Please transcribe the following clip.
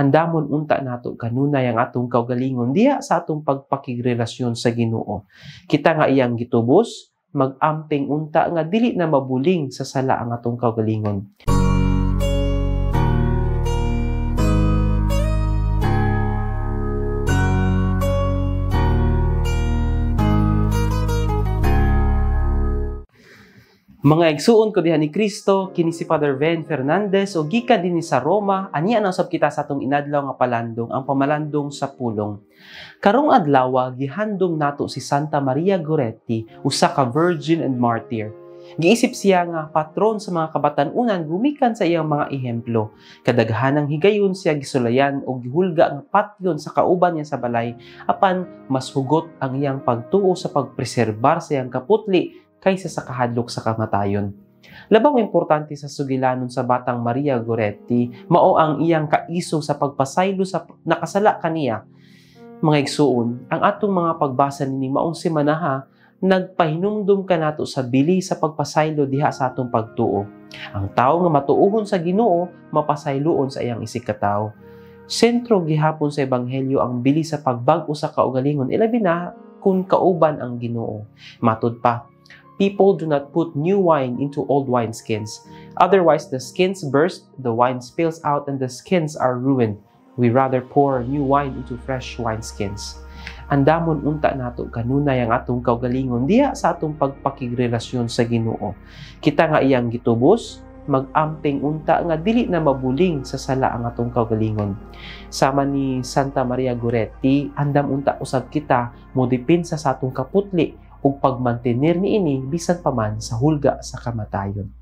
andamon unta nato kanunay ang atong kaugalingon diha sa atong pagpakigrelasyon sa Ginoo. Kita nga iyang gitubos, mag-amping unta nga dili na mabuling sa sala ang atong kaugalingon. Mga igsuon ko diha ni Kristo, kini si Father Ven Fernandez o gikan dinhi sa Roma, aniya na usab kita sa atong inadlaw nga palandong, ang pamalandong sa pulong. Karong adlaw gihandom nato si Santa Maria Goretti, usa ka virgin and martyr. Giisip siya nga patron sa mga kabatan-unan gumikan sa iyang mga ehemplo. Kadaghanang higayon siya gisulayan o gihulga nga patyon sa kauban niya sa balay, apan mas hugot ang iyang pagtuo sa pagpreserbar sa iyang kaputli kaysa sa kahadlok sa kamatayon. Labang importante sa sugilanon sa batang Maria Goretti, mao ang iyang kaiso sa pagpasaylo sa nakasala kaniya. Mga igsuon, ang atong mga pagbasa nini maong semana nagpahinumdum kanato sa bili sa pagpasaylo diha sa atong pagtuo. Ang tawo nga matuohon sa Ginoo, mapasayloon sa iyang isikatawo. Sentro gihapon sa ebanghelyo ang bili sa pagbag-o sa kaugalingon, ilabi na kung kauban ang Ginoo. Matud pa, people do not put new wine into old wineskins. Otherwise, the skins burst, the wine spills out, and the skins are ruined. We rather pour new wine into fresh wineskins. Andamon unta nato kanunay ang atong kaugalingon diha sa atong pagpakigrelasyon sa Ginoo. Kita nga iyang gitubos, mag-amping unta nga dili na mabuling sa sala ang atong kaugalingon. Sama ni Santa Maria Goretti, andam unta usab kita modepinsa sa atong kaputli ug pagmantener niini bisan pa man sa hulga sa kamatayon.